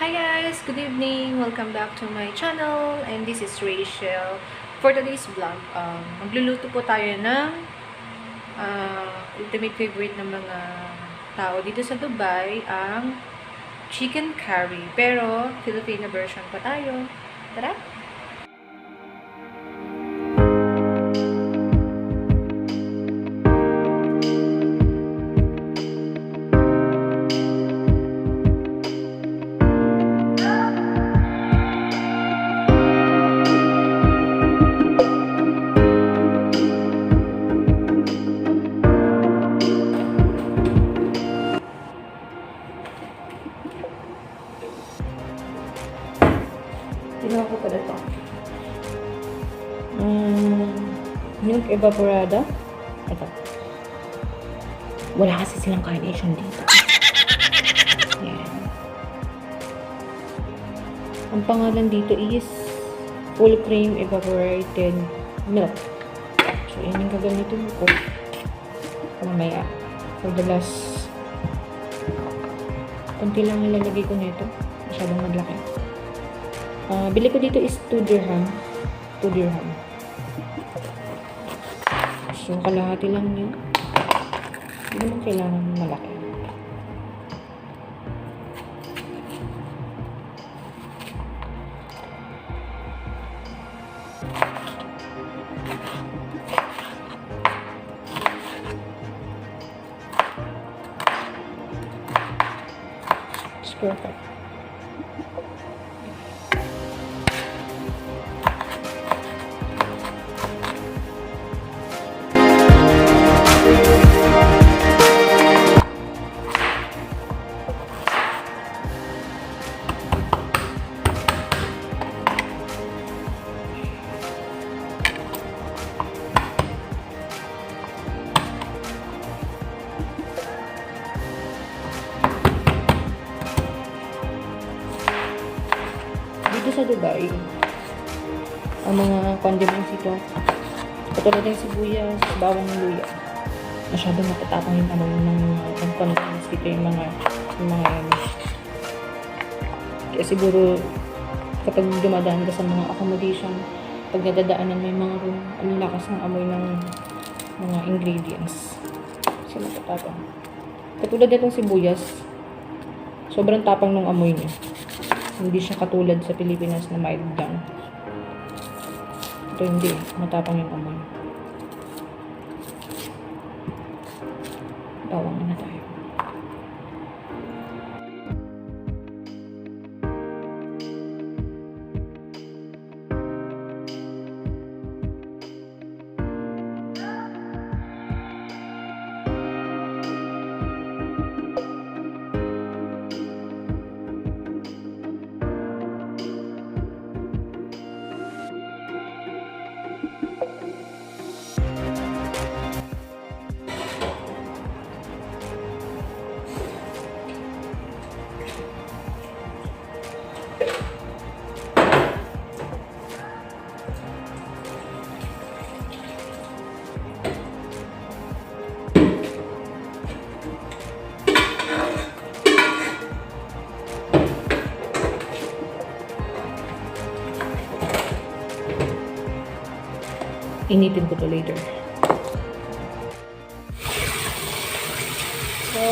Hi guys! Good evening! Welcome back to my channel and this is Rachel. For today's vlog, magluluto po tayo ng ultimate favorite ng mga tao dito sa Dubai, ang chicken curry. Pero, Filipino version pa tayo. Tara! Ginawa ko pala ito. Milk evaporada. Ito. Wala kasi silang carnation dito. Yan. Ang pangalan dito is full cream evaporated milk. So, yan yung gagamitin ko. Mamaya. For the last, kunti lang nilalagay ko nito. Masyadong maglaki. Bili ko dito is 2 dirham. 2 dirham. So, kalahati lang yun. Hindi naman kailangan malaki. It's perfect. Dito sa Dubai, ang mga condiments ito, katulad ng sibuyas, bawang luya, masyadong matatapang yung ng condiments dito, yung mga yan. Kaya siguro, kapag dumadaan ka sa mga accommodation, pag nadadaanan may mga room, ang lakas ng amoy ng mga ingredients. Kasi matatapang. Katulad itong sibuyas, sobrang tapang ng amoy niya. Hindi siya katulad sa Pilipinas na mild lang. Ito hindi. Matapang yung amoy. Bawang na tayo. Initin ko to later. So,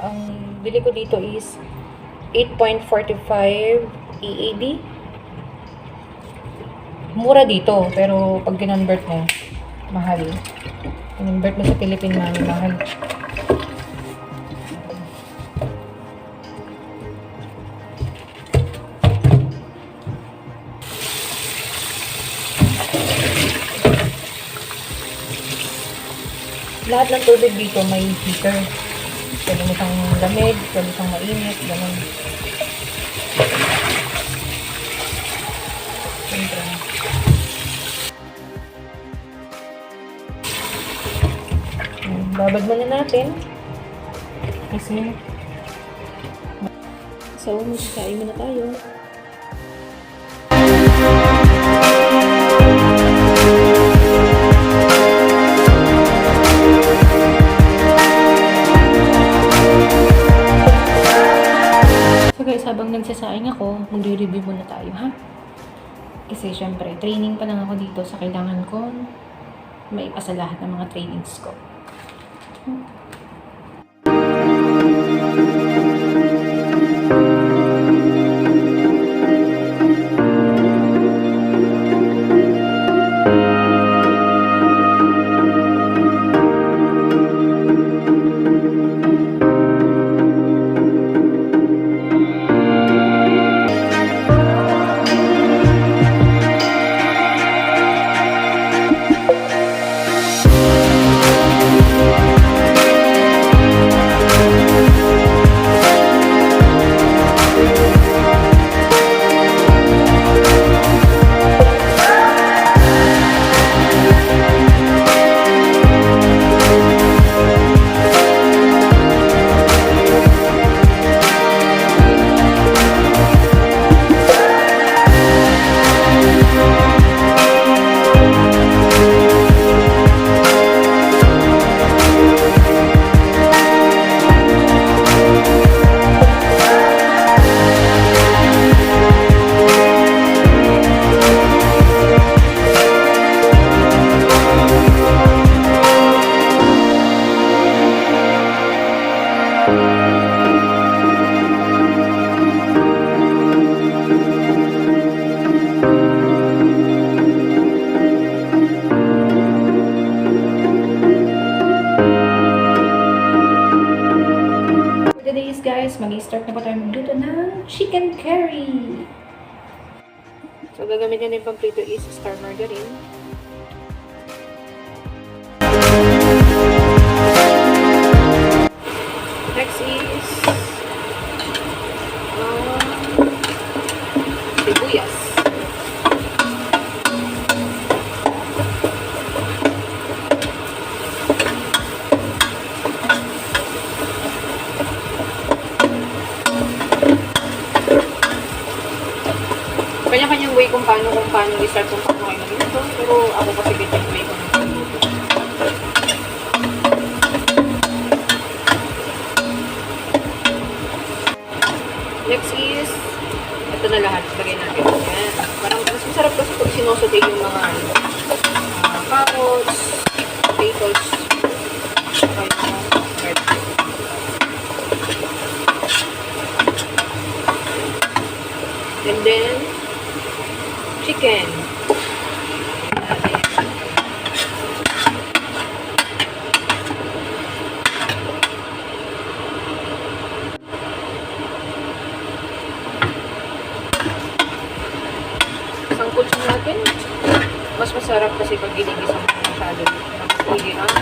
ang bili ko dito is 8.45 EAD. Mura dito, pero pag kinonvert mo, mahal. Kinonvert mo sa Philippine money, mahal. Lahat ng tubig dito may heater. Pwede mo siyang lamig, pwede siyang mainit, gano'n. Siyempre. Babad muna natin. Kasi, so, magkakain muna tayo. magsasaing ako, magre-review muna tayo, ha? Kasi syempre, training pa lang ako dito sa kailangan ko maipasa lahat ng mga trainings ko. Guys, mag-start na po tayo magluto ng chicken curry. So, gagamitin din pang-prito is star margarine. Next is sibuyas. Kanya-kanyang way kung paano i-start kung paano kayo magluto. Pero ako kasi ganyan way ko ng pagluto. Next is, ito na lahat. Lagay natin. Ayan. Parang mas masarap kasi pag sinusote yung mga carrots, potatoes, saka yung garlic. And then, chicken. Sangkot natin. Mas masarap kasi pag ginigisa mo masyado. Napili ang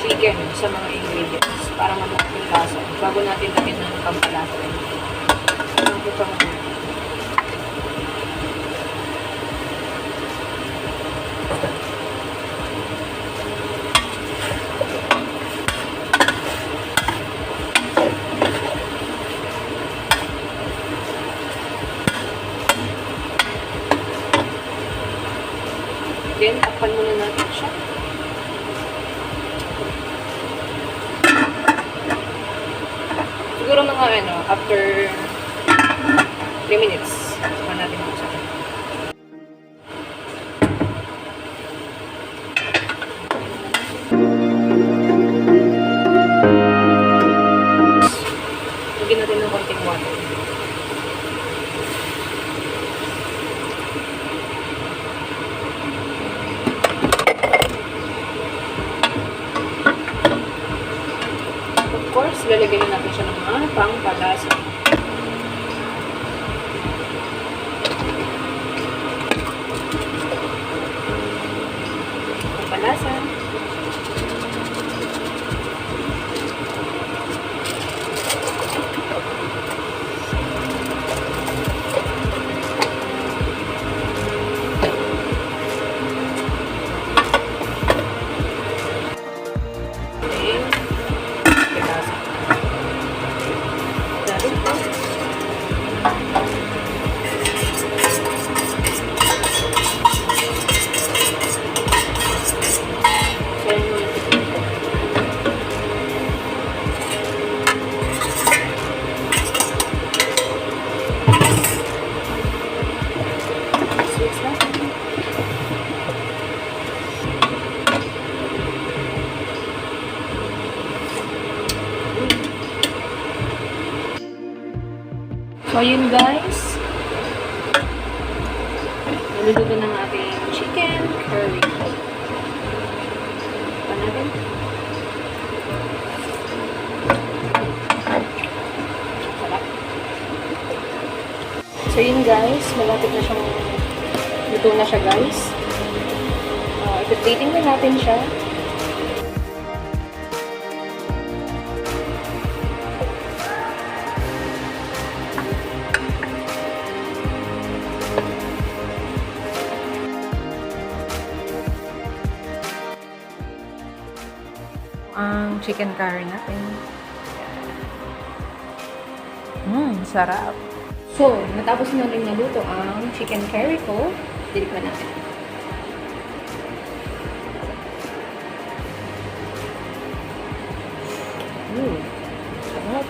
chicken sa mga ingredients para mamukha yung lasa. Bago natin lagyan ng pampalasa. Sangkot sa mga. Then, takpan muna natin siya. Siguro mga after 3 minutes, saka natin buksan. Lagyan natin ng konting water. Of course, lalagyan natin siya ng mga pangpalasa. Pangpalasa. So, yun guys. Naluluto ng ating chicken curry. Pa natin. Sarap. So, yun guys. Malapit na siyang luto na siya guys. Ipiplating na natin siya. Ang chicken curry natin. Sarap. So, natapos na rin naluto ang chicken curry ko. Titikman natin. Sarap.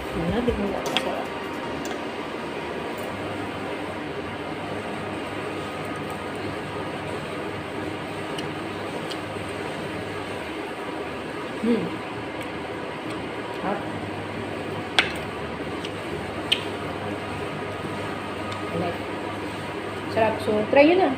Tikman natin. Sarap. Sarap. Sarap. So, try yun na.